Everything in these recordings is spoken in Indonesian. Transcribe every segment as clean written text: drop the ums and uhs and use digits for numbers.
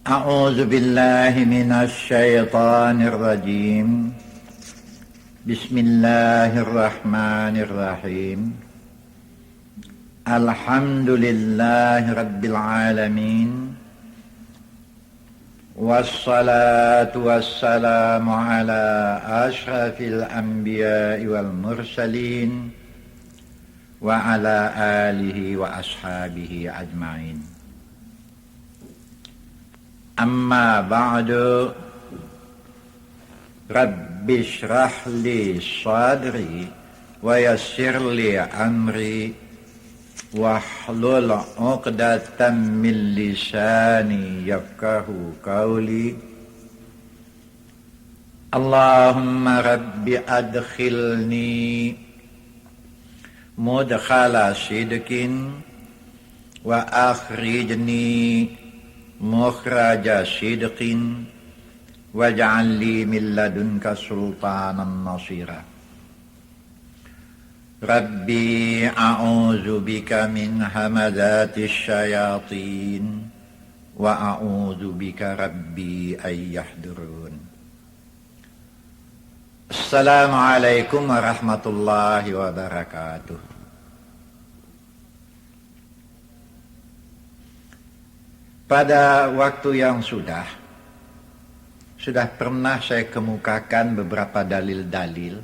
أعوذ بالله من الشيطان الرجيم. بسم الله الرحمن الرحيم. الحمد لله رب العالمين، والصلاة والسلام على أشرف الأنبياء والمرسلين وعلى آله وأصحابه أجمعين. Amma ba'du. Rabbi shrah li sadri wa yassir li amri wahlul 'uqdatam min lisani yafqahu qawli. Allahumma rabbi adkhilni mudkhala sidqin wa akhrijni mukhraja sidqin waj'al li min ladunka sultanan nasira. Rabbi a'udzu bika min hamazati syayatin wa a'udzu bika rabbi ay yahdurun. Assalamualaikum warahmatullahi wabarakatuh. Pada waktu yang sudah pernah saya kemukakan beberapa dalil-dalil.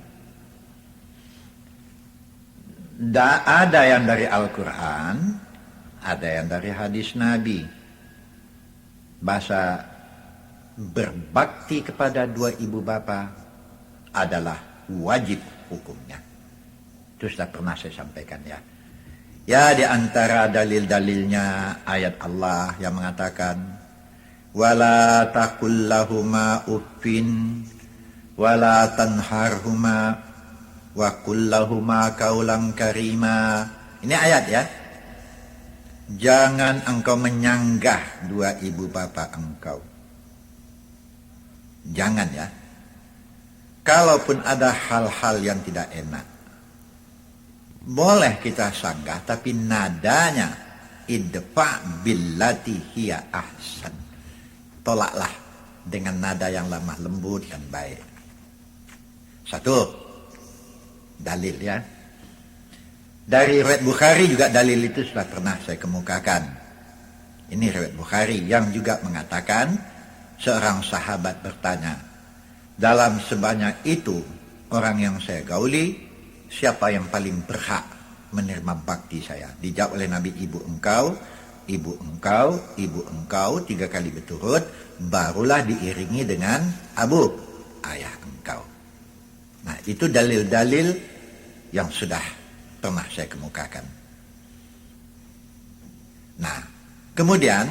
Ada yang dari Al-Quran, ada yang dari hadis Nabi. Bahasa berbakti kepada dua ibu bapa adalah wajib hukumnya. Itu sudah pernah saya sampaikan ya. Ya, di antara dalil-dalilnya ayat Allah yang mengatakan wala taqul lahuma uffin wala tanharhuma wa qul lahuma qaulan karima. Ini ayat ya. Jangan engkau menyanggah dua ibu bapa engkau. Jangan ya. Kalaupun ada hal-hal yang tidak enak, boleh kita sanggah, tapi nadanya idfa billati hiya ahsan. Tolaklah dengan nada yang lemah lembut dan baik. Satu dalil ya. Dari riwayat Bukhari juga dalil itu sudah pernah saya kemukakan. Ini riwayat Bukhari yang juga mengatakan seorang sahabat bertanya, dalam sebanyak itu orang yang saya gauli, siapa yang paling berhak menerima bakti saya? Dijawab oleh Nabi, ibu engkau, ibu engkau, ibu engkau, 3 kali berturut, barulah diiringi dengan abu, ayah engkau. Nah, itu dalil-dalil yang sudah pernah saya kemukakan. Nah, kemudian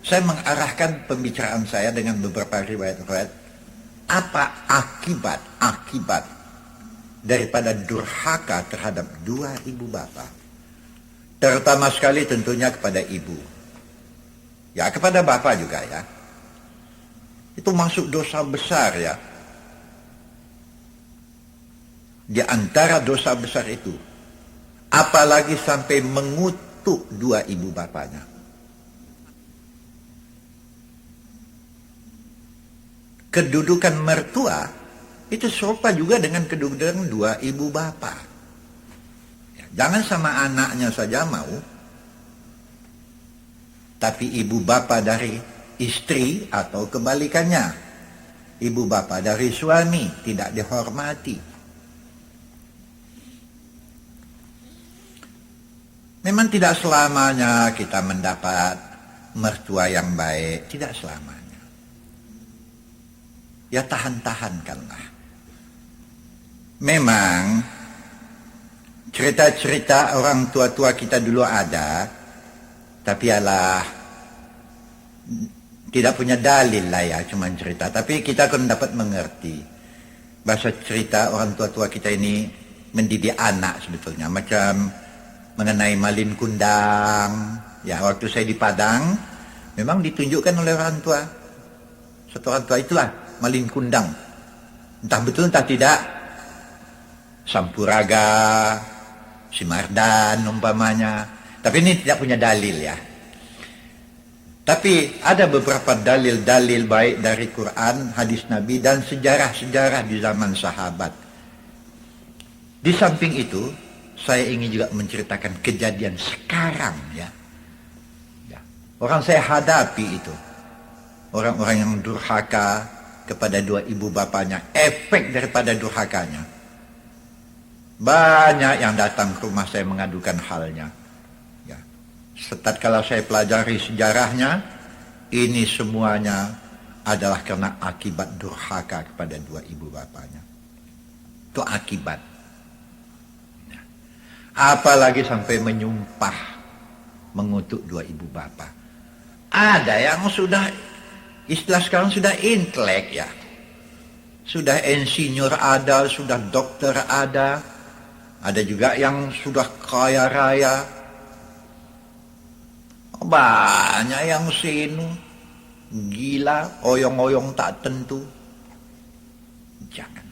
saya mengarahkan pembicaraan saya dengan beberapa riwayat-riwayat. Apa akibat daripada durhaka terhadap dua ibu bapa? Terutama sekali tentunya kepada ibu. Ya, kepada bapak juga ya. Itu masuk dosa besar ya. Di antara dosa besar itu, apalagi sampai mengutuk dua ibu bapanya. Kedudukan mertua itu serupa juga dengan kedudukan dua ibu bapa. Ya, jangan sama anaknya saja mau, tapi ibu bapa dari istri atau kebalikannya. Ibu bapa dari suami tidak dihormati. Memang tidak selamanya kita mendapat mertua yang baik, tidak selamanya. Ya, tahan-tahankanlah. Memang cerita-cerita orang tua-tua kita dulu ada, tapi alah tidak punya dalil lah ya, cuma cerita. Tapi kita akan dapat mengerti bahasa cerita orang tua-tua kita ini mendidik anak sebetulnya. Macam mengenai Malin Kundang. Ya, waktu saya di Padang, memang ditunjukkan oleh orang tua. Satu orang tua itulah Malin Kundang. Entah betul entah tidak, Sampuraga, Simardan umpamanya. Tapi ini tidak punya dalil ya. Tapi ada beberapa dalil-dalil baik dari Quran, hadis Nabi, dan sejarah-sejarah di zaman sahabat. Di samping itu, saya ingin juga menceritakan kejadian sekarang ya. Orang saya hadapi itu. Orang-orang yang durhaka kepada dua ibu bapanya. Efek daripada durhakanya. Banyak yang datang ke rumah saya mengadukan halnya. Tatkala saya pelajari sejarahnya, ini semuanya adalah karena akibat durhaka kepada dua ibu bapanya. Itu akibat. Apalagi sampai menyumpah mengutuk dua ibu bapa. Ada yang sudah, istilah sekarang sudah intelek ya. Sudah insinyur ada, sudah dokter ada. Ada juga yang sudah kaya raya. Banyak yang sinu, gila, oyong-oyong tak tentu. Jangan.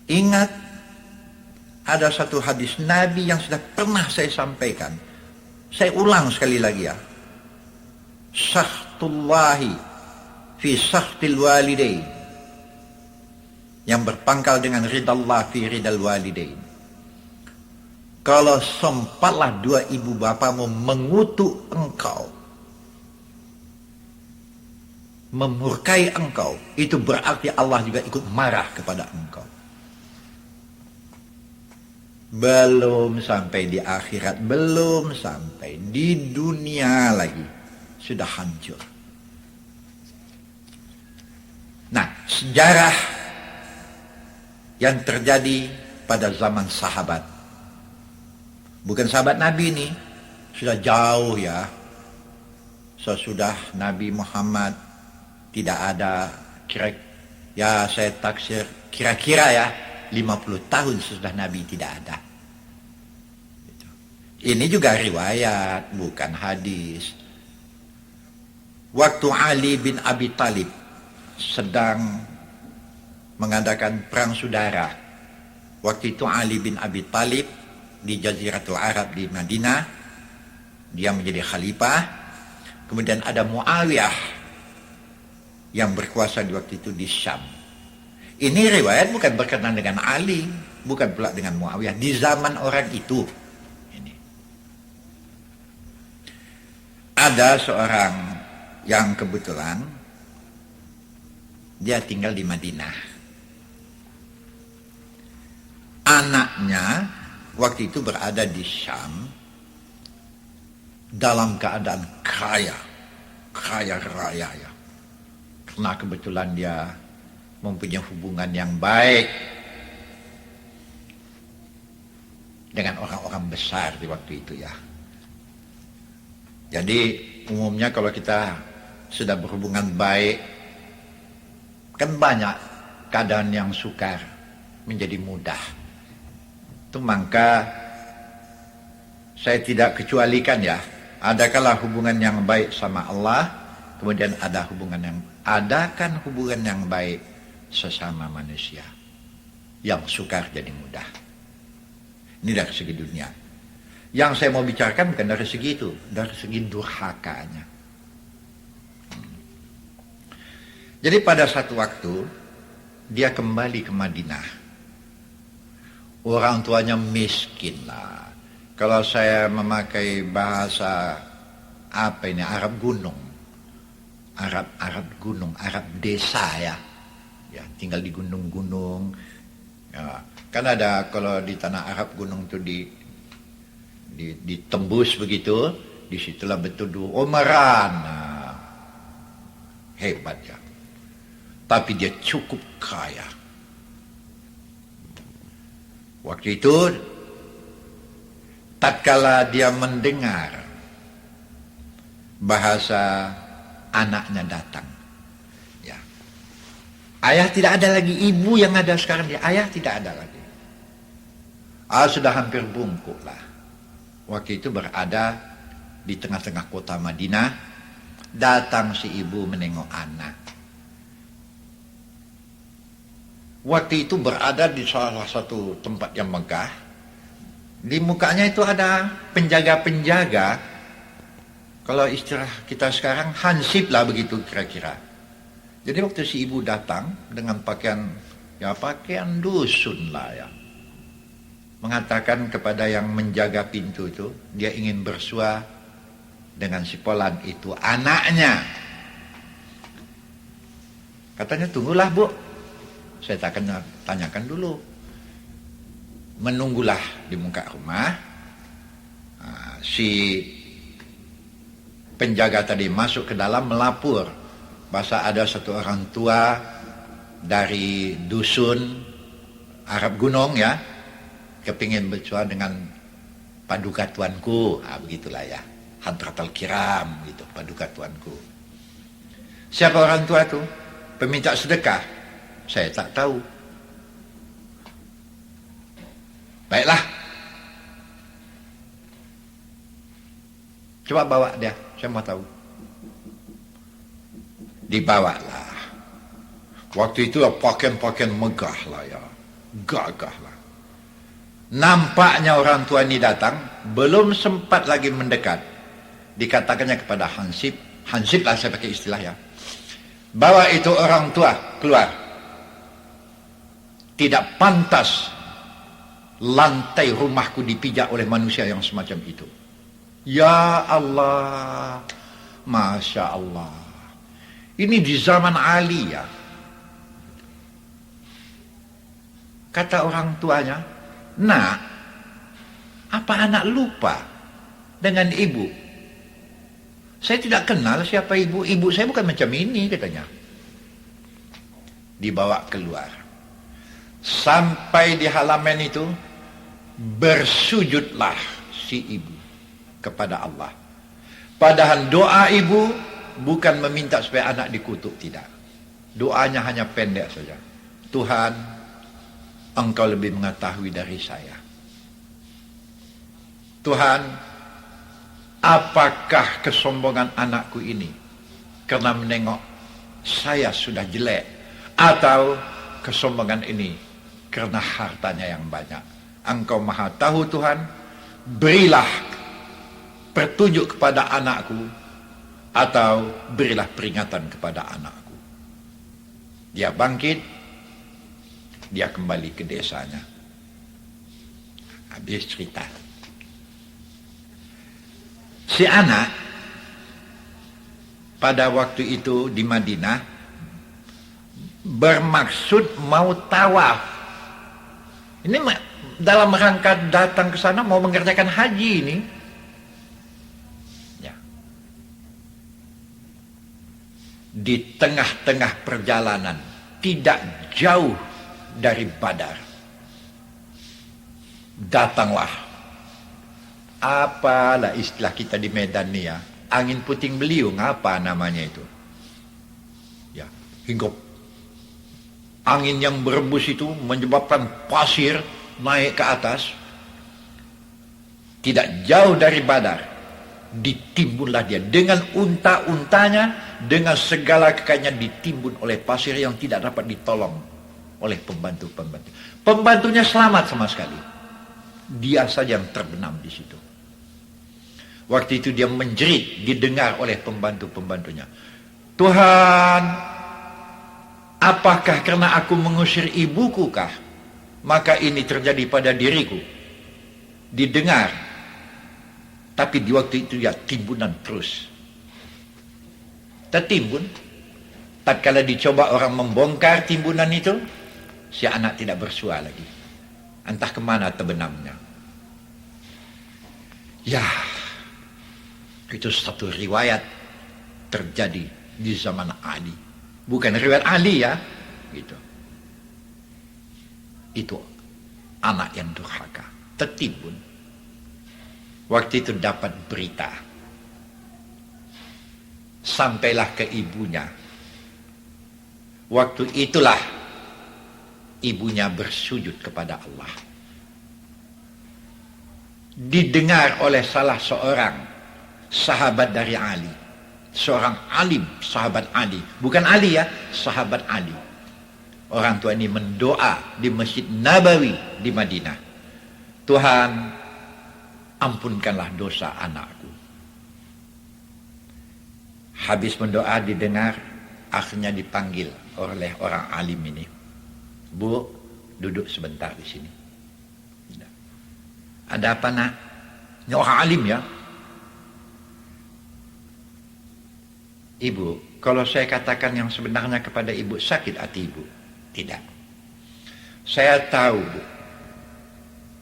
Ingat, ada satu hadis Nabi yang sudah pernah saya sampaikan. Saya ulang sekali lagi ya. Sakhtullahi fi sakhtil walidain. Yang berpangkal dengan ridallah fi ridal walidain. Kalau sempatlah dua ibu bapamu mengutuk engkau, memurkai engkau, itu berarti Allah juga ikut marah kepada engkau. Belum sampai di akhirat, belum sampai di dunia lagi, sudah hancur. Nah, sejarah yang terjadi pada zaman sahabat. Bukan sahabat Nabi ini, sudah jauh ya. Sesudah Nabi Muhammad tidak ada, ya saya taksir kira-kira ya 50 tahun sesudah Nabi tidak ada. Ini juga riwayat, bukan hadis. Waktu Ali bin Abi Thalib sedang mengadakan perang saudara. Waktu itu Ali bin Abi Thalib di Jaziratul Arab di Madinah, dia menjadi khalifah. Kemudian ada Muawiyah yang berkuasa di waktu itu di Syam. Ini riwayat bukan berkenaan dengan Ali, bukan pula dengan Muawiyah, di zaman orang itu. Ini ada seorang yang kebetulan dia tinggal di Madinah. Anaknya waktu itu berada di Syam dalam keadaan kaya raya ya. Karena kebetulan dia mempunyai hubungan yang baik dengan orang-orang besar di waktu itu ya. Jadi umumnya kalau kita sudah berhubungan baik, kan banyak keadaan yang sukar menjadi mudah. Itu maka saya tidak kecualikan ya, adakanlah hubungan yang baik sama Allah, kemudian adakan hubungan yang baik sesama manusia, yang sukar jadi mudah. Ini dari segi dunia. Yang saya mau bicarakan bukan dari segi itu, dari segi durhakanya. Jadi pada satu waktu dia kembali ke Madinah. Orang tuanya miskin lah. Kalau saya memakai bahasa apa ini, Arab gunung, Arab gunung, Arab desa ya, tinggal di gunung-gunung. Ya, kan ada kalau di tanah Arab gunung itu ditembus begitu, disitulah betul Umaran. Nah, hebat ya. Tapi dia cukup kaya. Waktu itu, tatkala dia mendengar bahasa anaknya datang, ya, ayah tidak ada lagi, ibu yang ada sekarang dia, ayah tidak ada lagi. Sudah hampir bungkuk lah. Waktu itu berada di tengah-tengah kota Madinah, datang si ibu menengok anak. Waktu itu berada di salah satu tempat yang megah, Di mukanya itu ada penjaga-penjaga. Kalau istilah kita sekarang hansip lah begitu kira-kira. Jadi waktu si ibu datang dengan pakaian, ya pakaian dusun lah ya. Mengatakan kepada yang menjaga pintu itu, dia ingin bersua dengan si Polan itu, anaknya. Katanya, tunggulah bu, saya akan tanyakan dulu. Menunggulah di muka rumah. Si penjaga tadi masuk ke dalam melapor bahwa ada satu orang tua dari dusun Arab Gunung ya, kepingin bersua dengan paduka tuanku, begitulah ya, Hadratal Kiram gitu, paduka tuanku. Siapa orang tua itu? Peminta sedekah? Saya tak tahu. Baiklah, coba bawa dia, saya mau tahu. Dibawalah. Waktu itu pakaian-pakaian megah lah ya, gagah lah. Nampaknya orang tua ini datang, belum sempat lagi mendekat. Dikatakannya kepada Hansip lah saya pakai istilah ya. Bawa itu orang tua keluar. Tidak pantas lantai rumahku dipijak oleh manusia yang semacam itu. Ya Allah, Masya Allah. Ini di zaman Ali ya. Kata orang tuanya, nak, apa anak lupa dengan ibu? Saya tidak kenal siapa ibu. Ibu saya bukan macam ini, katanya. Dibawa keluar. Sampai di halaman itu, bersujudlah si ibu kepada Allah. Padahal doa ibu bukan meminta supaya anak dikutuk, tidak. Doanya hanya pendek saja. Tuhan, Engkau lebih mengetahui dari saya. Tuhan, apakah kesombongan anakku ini karena menengok saya sudah jelek, atau kesombongan ini karena hartanya yang banyak? Engkau maha tahu Tuhan, berilah petunjuk kepada anakku, atau berilah peringatan kepada anakku. Dia bangkit, dia kembali ke desanya. Habis cerita. Si anak pada waktu itu di Madinah bermaksud mau tawaf. Ini dalam rangka datang ke sana mau mengerjakan haji ini. Ya. Di tengah-tengah perjalanan, tidak jauh dari Badar, datanglah, apalah istilah kita di Medan nih ya, angin puting beliung, apa namanya itu ya, hingga angin yang berembus itu menyebabkan pasir naik ke atas. Tidak jauh dari Badar, ditimbunlah dia dengan unta-untanya, dengan segala kekayaannya, ditimbun oleh pasir yang tidak dapat ditolong oleh pembantu-pembantu. Pembantunya selamat sama sekali. Dia saja yang terbenam di situ. Waktu itu dia menjerit, didengar oleh pembantu-pembantunya. Tuhan, apakah karena aku mengusir ibuku kah, maka ini terjadi pada diriku? Didengar. Tapi di waktu itu ya timbunan terus. Tertimbun. Tatkala dicoba orang membongkar timbunan itu, si anak tidak bersua lagi. Entah kemana terbenamnya. Ya, itu satu riwayat terjadi di zaman Ali. Bukan riwayat Ali ya, gitu. Itu anak yang durhaka, tertimbun. Waktu itu dapat berita. Sampailah ke ibunya. Waktu itulah ibunya bersujud kepada Allah. Didengar oleh salah seorang sahabat dari Ali. Seorang alim, sahabat Ali. Bukan Ali ya, sahabat Ali. Orang tua ini mendoa di Masjid Nabawi di Madinah. Tuhan, ampunkanlah dosa anakku. Habis mendoa didengar, akhirnya dipanggil oleh orang alim ini. Bu, duduk sebentar di sini. Ada apa nak? Ini orang alim ya. Ibu, kalau saya katakan yang sebenarnya kepada ibu, sakit hati ibu? Tidak. Saya tahu, Bu,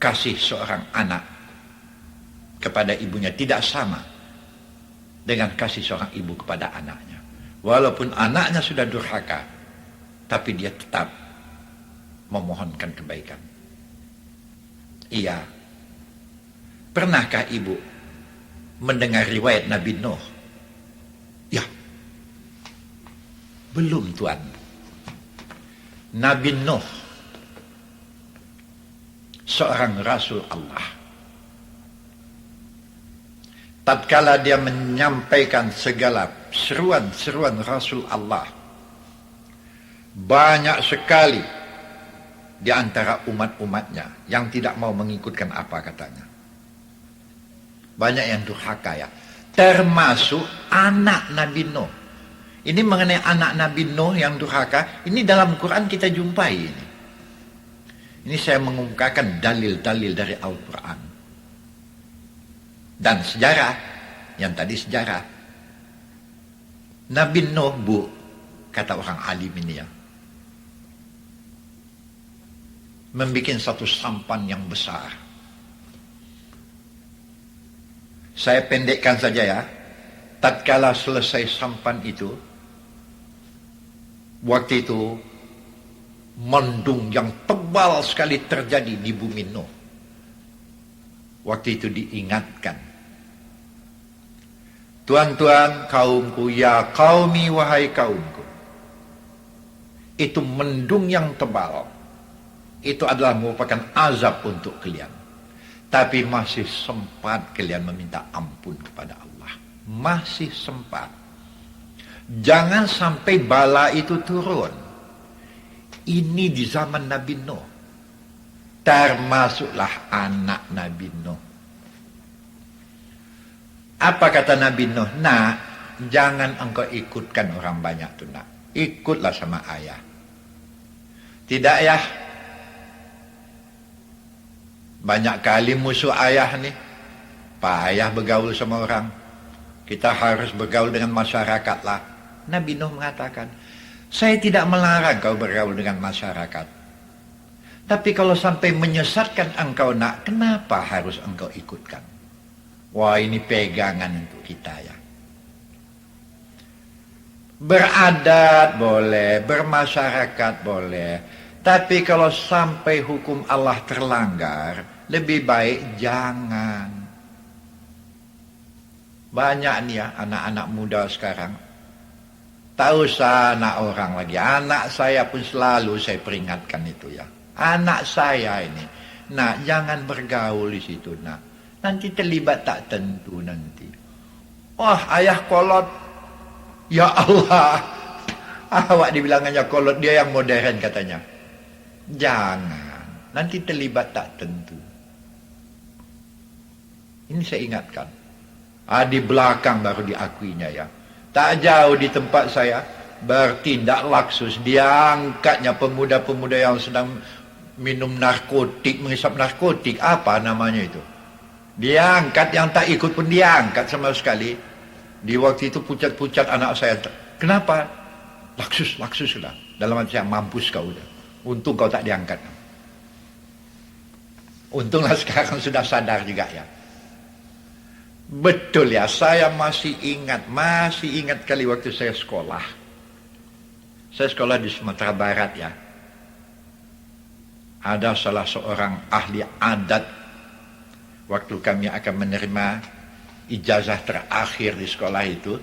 kasih seorang anak kepada ibunya tidak sama dengan kasih seorang ibu kepada anaknya. Walaupun anaknya sudah durhaka, tapi dia tetap memohonkan kebaikan. Iya. Pernahkah ibu mendengar riwayat Nabi Nuh? Ya. Belum, Tuan. Nabi Nuh, seorang Rasul Allah. Tatkala dia menyampaikan segala seruan-seruan Rasul Allah, banyak sekali di antara umat-umatnya yang tidak mau mengikutkan apa katanya. Banyak yang durhaka ya. Termasuk anak Nabi Nuh. Ini mengenai anak Nabi Nuh yang durhaka, ini dalam Quran kita jumpai ini. Ini saya mengungkapkan dalil-dalil dari Al-Quran. Dan sejarah, yang tadi sejarah. Nabi Nuh, Bu, kata orang alim ini ya, membuat satu sampan yang besar. Saya pendekkan saja ya. Tatkala selesai sampan itu, waktu itu mendung yang tebal sekali terjadi di bumi Nuh. Waktu itu diingatkan, tuan-tuan kaumku, ya qaumi, wahai kaumku, itu mendung yang tebal, itu adalah merupakan azab untuk kalian. Tapi masih sempat kalian meminta ampun kepada Allah. Masih sempat. Jangan sampai bala itu turun. Ini di zaman Nabi Nuh. Termasuklah anak Nabi Nuh. Apa kata Nabi Nuh? Nak, jangan engkau ikutkan orang banyak tu nak. Ikutlah sama ayah. Tidak ya. Banyak kali musuh ayah nih. Payah bergaul sama orang. Kita harus bergaul dengan masyarakat lah. Nabi Nuh mengatakan, saya tidak melarang kau bergaul dengan masyarakat. Tapi kalau sampai menyesatkan engkau nak, kenapa harus engkau ikutkan? Wah, ini pegangan untuk kita ya. Beradat boleh, bermasyarakat boleh. Tapi kalau sampai hukum Allah terlanggar, lebih baik jangan. Banyak nih ya anak-anak muda sekarang. Tak usah anak orang lagi. Anak saya pun selalu saya peringatkan itu ya. Anak saya ini. Nak, jangan bergaul di situ nak. Nanti terlibat tak tentu nanti. Wah, ayah kolot. Ya Allah. Awak dibilangannya kolot, dia yang modern katanya. Jangan. Nanti terlibat tak tentu. Ini saya ingatkan. Di belakang baru diakuinya ya. Tak jauh di tempat saya bertindak laksus. Dia angkatnya pemuda-pemuda yang sedang minum narkotik, menghisap narkotik. Apa namanya itu? Dia angkat, yang tak ikut pun dia angkat sama sekali. Di waktu itu pucat-pucat anak saya. Kenapa? Laksus sudah. Dalam hati saya, mampus kau udah. Untung kau tak diangkat. Untunglah sekarang sudah sadar juga ya. Betul ya, saya masih ingat kali waktu saya sekolah. Saya sekolah di Sumatera Barat ya. Ada salah seorang ahli adat. Waktu kami akan menerima ijazah terakhir di sekolah itu,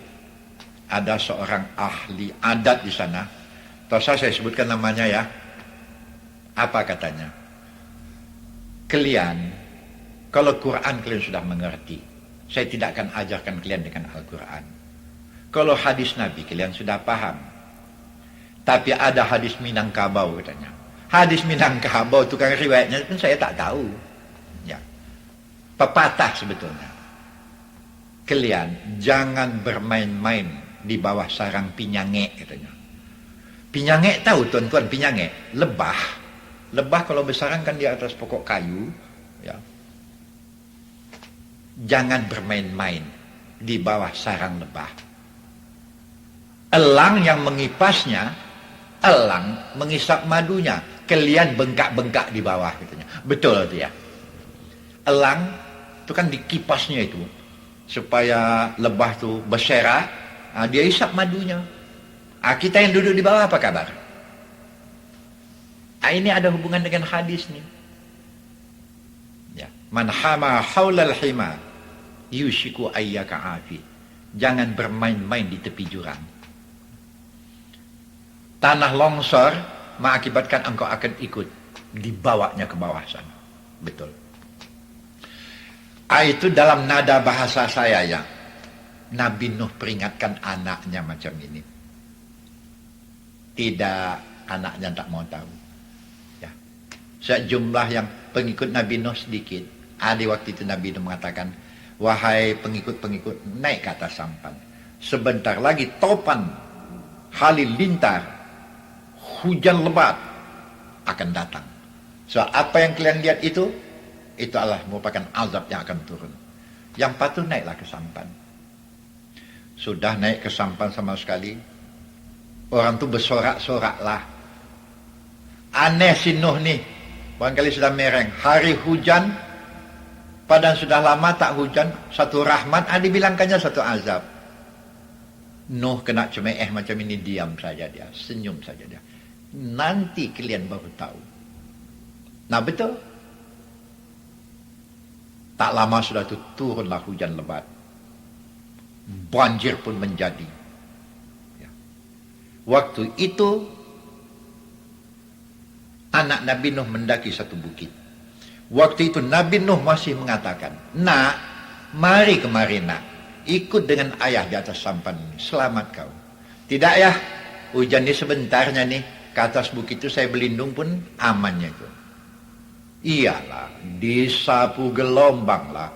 ada seorang ahli adat di sana. Tak usah saya sebutkan namanya ya. Apa katanya? Kalian, kalau Quran kalian sudah mengerti, saya tidak akan ajarkan kalian dengan Al-Quran. Kalau hadis Nabi kalian sudah paham. Tapi ada hadis Minangkabau katanya. Hadis Minangkabau tukang riwayatnya pun saya tak tahu. Ya. Pepatah sebetulnya. Kalian jangan bermain-main di bawah sarang pinyangek katanya. Pinyangek tahu tuan-tuan pinyangek? Lebah. Lebah kalau bersarangkan di atas pokok kayu, ya. Jangan bermain-main di bawah sarang lebah. Elang yang mengipasnya, elang mengisap madunya. Kalian bengkak-bengkak di bawah katanya. Betul itu ya. Elang itu kan dikipasnya itu supaya lebah itu berserak, dia isap madunya. Kita yang duduk di bawah apa kabar? Ini ada hubungan dengan hadis nih. Ya, man hama haulal hima yushiku ayyaka afi. Jangan bermain-main di tepi jurang. Tanah longsor mengakibatkan engkau akan ikut dibawanya ke bawah sana. Betul. Itu dalam nada bahasa saya ya. Nabi Nuh peringatkan anaknya macam ini. Tidak, anaknya tak mau tahu. Ya. Sejumlah yang pengikut Nabi Nuh sedikit. Ada waktu itu Nabi Nuh mengatakan, wahai pengikut-pengikut, naik ke atas sampan. Sebentar lagi topan halilintar, hujan lebat akan datang. So, apa yang kalian lihat itu adalah merupakan azab yang akan turun. Yang patuh naiklah ke sampan. Sudah naik ke sampan sama sekali, orang tu bersorak-soraklah. Aneh si Nuh nih, barangkali sudah mereng. Hari hujan, padahal sudah lama tak hujan, satu rahmat, dibilangkannya satu azab. Nuh kena cemeeh macam ini, diam saja dia, senyum saja dia. Nanti kalian baru tahu. Nah betul. Tak lama sudah itu turunlah hujan lebat. Banjir pun menjadi. Ya. Waktu itu anak Nabi Nuh mendaki satu bukit. Waktu itu Nabi Nuh masih mengatakan, nak, mari kemari nak, ikut dengan ayah di atas sampan ini, selamat kau. Tidak ya, hujan ini sebentarnya nih, ke atas bukit itu saya berlindung pun amannya itu. Iyalah, disapu gelombang lah,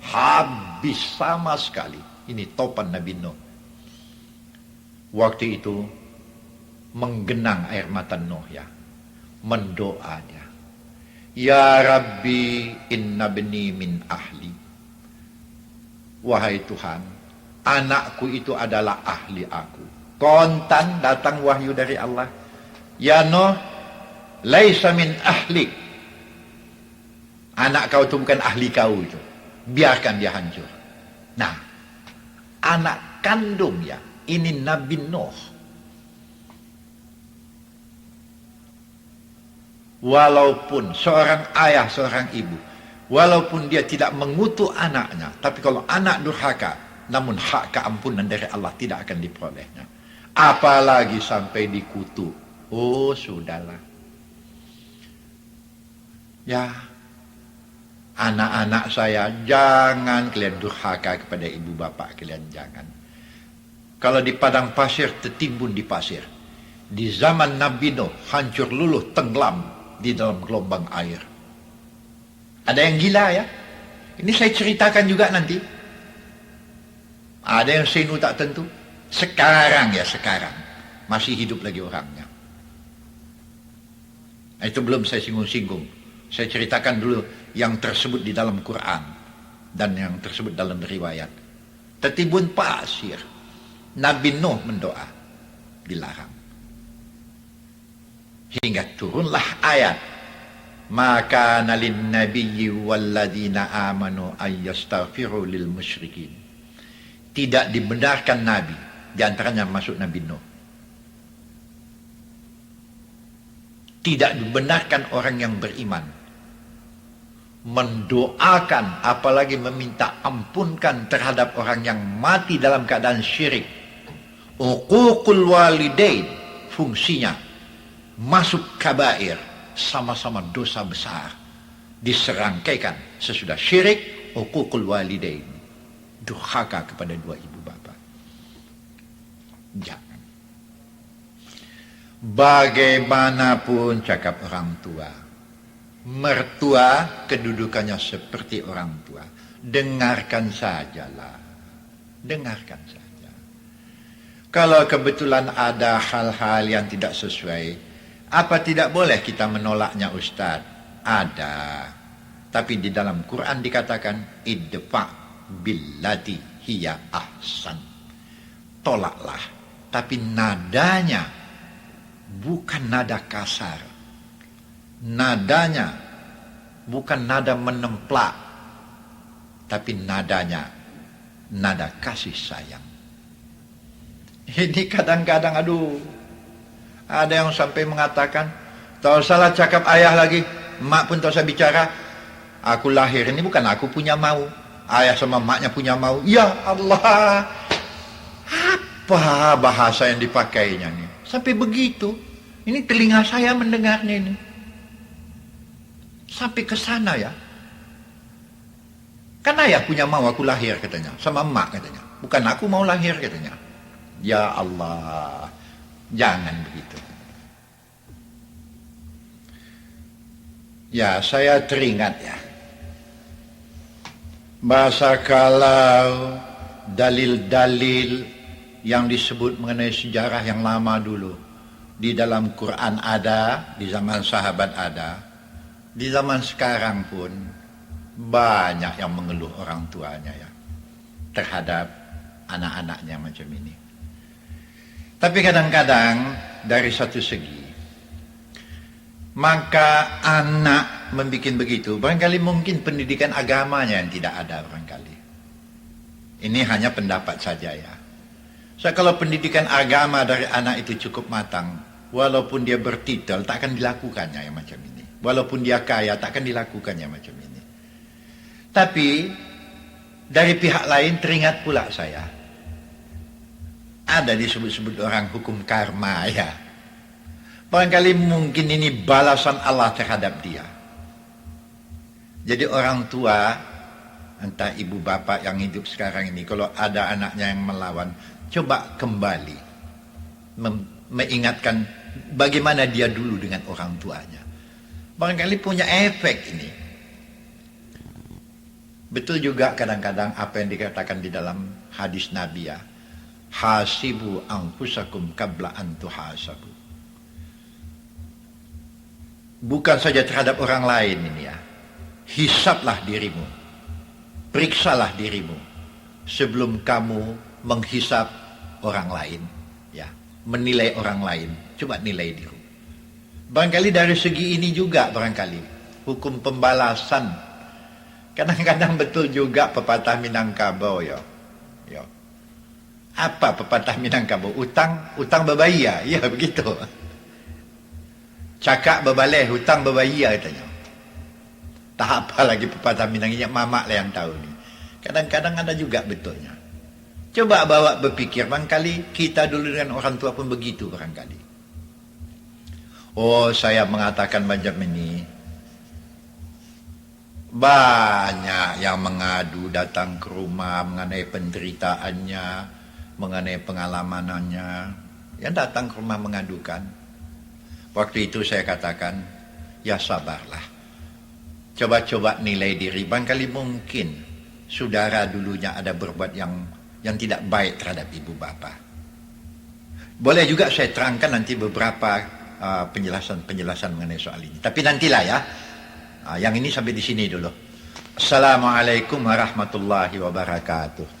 habis sama sekali. Ini topan Nabi Nuh. Waktu itu menggenang air mata Nuh ya, mendoa dia. Ya Rabbi inna bni min ahli. Wahai Tuhan, anakku itu adalah ahli aku. Kontan datang wahyu dari Allah. Ya Nuh, laisa min ahlik. Anak kau itu bukan ahli kau itu. Biarkan dia hancur. Nah, anak kandung ya, ini Nabi Nuh. Walaupun seorang ayah, seorang ibu, walaupun dia tidak mengutuk anaknya, tapi kalau anak durhaka, namun hak keampunan dari Allah tidak akan diperolehnya. Apalagi sampai dikutuk. Oh, sudahlah. Ya, anak-anak saya, jangan kalian durhaka kepada ibu bapak kalian, jangan. Kalau di padang pasir, tertimbun di pasir. Di zaman Nabi Nuh, hancur luluh, tenggelam di dalam gelombang air. Ada yang gila ya? Ini saya ceritakan juga nanti. Ada yang senu tak tentu. Sekarang ya, sekarang. Masih hidup lagi orangnya. Nah, itu belum saya singgung-singgung. Saya ceritakan dulu yang tersebut di dalam Quran dan yang tersebut dalam riwayat. Tertimbun pasir. Nabi Nuh mendoa, dilarang. Hingga turunlah ayat, maka nalin nabiyyi walladzina amanu ayyastaghfiru lil musyrikin. Tidak dibenarkan nabi, di antaranya masuk Nabi Nuh. Tidak dibenarkan orang yang beriman mendoakan, apalagi meminta ampunkan terhadap orang yang mati dalam keadaan syirik. Uququl walidain, fungsinya masuk kabair, sama-sama dosa besar, diserangkaikan sesudah syirik. Uququl walidain, durhaka kepada dua ibu bapa. Jangan. Bagaimanapun cakap orang tua, Mertua kedudukannya seperti orang tua. Dengarkan sajalah. Dengarkan saja. Kalau kebetulan ada hal-hal yang tidak sesuai, apa tidak boleh kita menolaknya Ustaz? Ada. Tapi di dalam Quran dikatakan idfa billati hiya ahsan. Tolaklah. Tapi nadanya bukan nada kasar. Nadanya bukan nada menemplak. Tapi nadanya nada kasih sayang. Ini kadang-kadang ada yang sampai mengatakan, tak salah cakap ayah lagi, mak pun tak usah bicara. Aku lahir ini bukan aku punya mau, ayah sama maknya punya mau. Ya Allah, apa bahasa yang dipakainya nih? Sampai begitu. Ini telinga saya mendengarnya ini. Sampai ke sana ya. Kan ayah punya mau aku lahir katanya, sama emak katanya. Bukan aku mau lahir katanya. Ya Allah, jangan begitu. Ya, saya teringat ya. Bahasa kalau dalil-dalil yang disebut mengenai sejarah yang lama dulu. Di dalam Quran ada, di zaman sahabat ada. Di zaman sekarang pun banyak yang mengeluh orang tuanya ya. Terhadap anak-anaknya macam ini. Tapi kadang-kadang dari satu segi, maka anak membuat begitu, barangkali mungkin pendidikan agamanya yang tidak ada barangkali. Ini hanya pendapat saja ya. So, kalau pendidikan agama dari anak itu cukup matang, walaupun dia bertitel, takkan dilakukannya yang macam ini. Walaupun dia kaya, takkan dilakukannya macam ini. Tapi, dari pihak lain teringat pula saya, ada disebut-sebut orang hukum karma ya. Barangkali mungkin ini balasan Allah terhadap dia. Jadi orang tua, entah ibu bapak yang hidup sekarang ini, kalau ada anaknya yang melawan, coba kembali mengingatkan bagaimana dia dulu dengan orang tuanya. Barangkali punya efek ini. Betul juga kadang-kadang apa yang dikatakan di dalam hadis Nabi ya. Hasibu anfusakum qabla an tuhasabu. Bukan saja terhadap orang lain ini ya. Hisablah dirimu. Periksalah dirimu sebelum kamu menghisap orang lain ya, menilai orang lain. Coba nilai diri. Barangkali dari segi ini juga barangkali hukum pembalasan. Kadang-kadang betul juga pepatah Minangkabau ya. Ya. Apa pepatah Minangkabau? Utang berbahaya. Ya begitu. Cakap berbalai, hutang berbahaya katanya. Tak apa lagi pepatah Minang ini, mamak lah yang tahu ni. Kadang-kadang ada juga betulnya. Coba bawa berpikir, barangkali kita dulu dengan orang tua pun begitu barangkali. Oh, saya mengatakan macam ini. Banyak yang mengadu datang ke rumah mengenai penderitaannya, mengenai pengalamanannya. Yang datang ke rumah mengadukan. Waktu itu saya katakan, ya sabarlah. Coba-coba nilai diri. Barangkali mungkin saudara dulunya ada berbuat yang tidak baik terhadap ibu bapa. Boleh juga saya terangkan nanti beberapa penjelasan-penjelasan mengenai soal ini. Tapi nantilah ya. Yang ini sampai di sini dulu. Assalamualaikum warahmatullahi wabarakatuh.